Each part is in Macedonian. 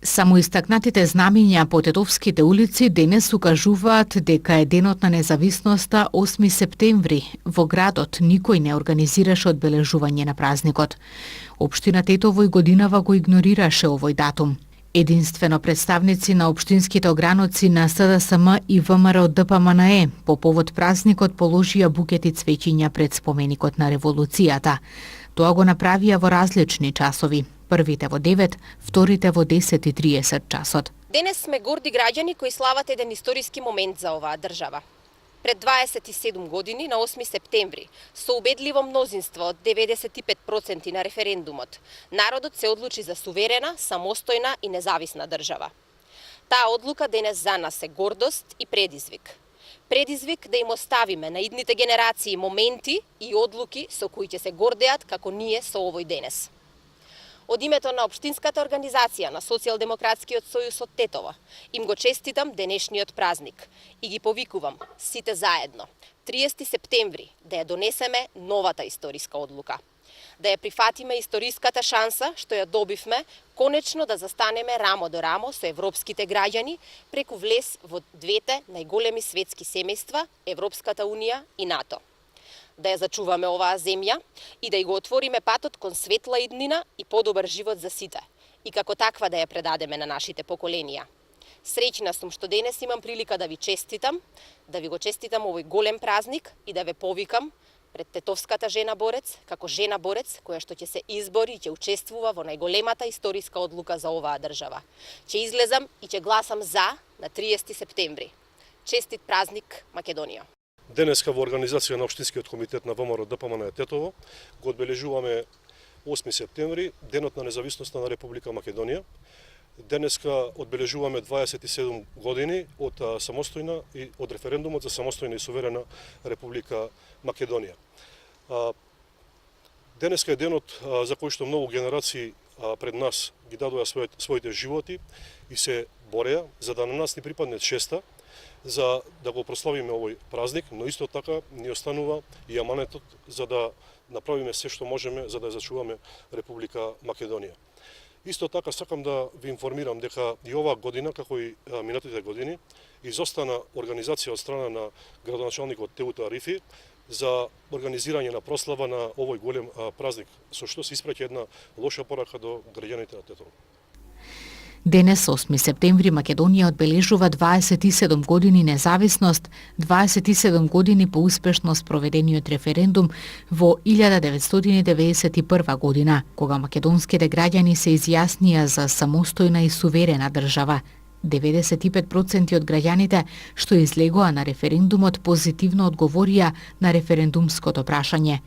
Самоистакнатите знамиња по тетовските улици денес укажуваат дека е денот на независноста 8 септември. Во градот никој не организираше одбележување на празникот. Општина Тетово и годинава го игнорираше овој датум. Единствено представници на општинските ограноци на СДСМ и ВМРО ДПМНЕ по повод празникот положија букети цвеќиња пред споменикот на револуцијата. Тоа го направија во различни часови. Првите во 9, вторите во 10:30 часот. Денес сме горди граѓани кои слават еден историски момент за оваа држава. Пред 27 години, на 8 септември, со убедливо мнозинство од 95% на референдумот, народот се одлучи за суверена, самостојна и независна држава. Таа одлука денес за нас е гордост и предизвик. Предизвик да им оставиме на идните генерации моменти и одлуки со кои ќе се гордеат како ние со овој денес. Од името на Општинската организација на Социјалдемократскиот сојуз од Тетово им го честитам денешниот празник и ги повикувам сите заедно 30 септември да ја донесеме новата историска одлука. Да ја прифатиме историската шанса што ја добивме конечно да застанеме рамо до рамо со европските граѓани преку влез во двете најголеми светски семејства, Европската унија и НАТО. Да ја зачуваме оваа земја и да ја го отвориме патот кон светла иднина и подобар живот за сите, и како таква да ја предадеме на нашите поколенија. Среќна сум што денес имам прилика да ви честитам, да ви го честитам овој голем празник и да ве повикам пред тетовската жена борец, како жена борец која што ќе се избори и ќе учествува во најголемата историска одлука за оваа држава. Ќе излезам и ќе гласам за на 30 септември. Честит празник, Македонија! Денеска во организација на Општинскиот комитет на ВМРО ДПМНЕ Тетово го одбележуваме 8 септември, денот на независноста на Република Македонија. Денеска одбележуваме 27 години од самостојна и од референдумот за самостојна и суверена Република Македонија. Денеска е денот за кој што многу генерации пред нас ги дадоа своите животи и се бореа за да на нас ни припадне честа за да го прославиме овој празник, но исто така ни останува и аманетот за да направиме се што можеме за да ја зачуваме Република Македонија. Исто така сакам да ви информирам дека и оваа година, како и минатите години, изостана организација од страна на градоначалникот Теута Арифи за организирање на прослава на овој голем празник, со што се испраќа една лоша порака до граѓаните на Тетово. Денес, 8 септември, Македонија одбележува 27 години независност, 27 години по успешно спроведениот референдум во 1991 година, кога македонските граѓани се изјаснија за самостојна и суверена држава. 95% од граѓаните што излегоа на референдумот позитивно одговорија на референдумското прашање.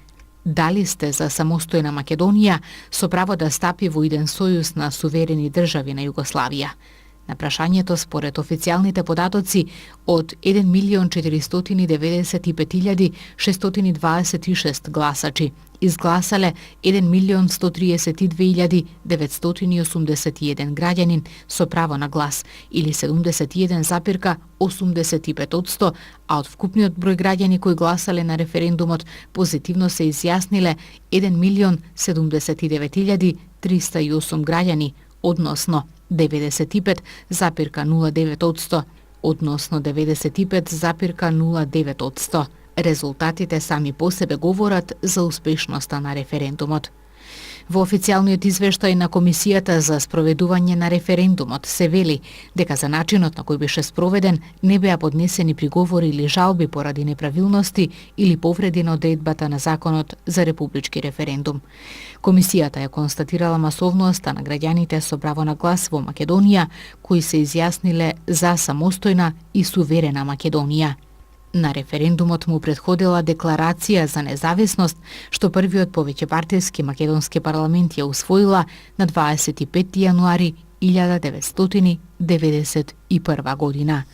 Дали сте за самостојна Македонија со право да стапи во иден сојуз на суверени држави на Југославија? На прашањето според официјалните податоци од 1.045.626 гласачи изгласале 1.132.981 граѓанин со право на глас или 71,85%, а од вкупниот број граѓани кои гласале на референдумот позитивно се изјасниле 1.079.308 граѓани, односно 95,09%, односно 95,09%. Резултатите сами по себе говорат за успешноста на референдумот. Во официјалниот извештај на Комисијата за спроведување на референдумот се вели дека за начинот на кој беше спроведен не беа поднесени приговори или жалби поради неправилности или повреди на одредбата на законот за републички референдум. Комисијата ја констатирала масовноста на граѓаните со право на глас во Македонија кои се изјасниле за самостојна и суверена Македонија. На референдумот му претходила декларација за независност, што првиот повеќепартијски македонски парламент ја усвоила на 25 јануари 1991 година.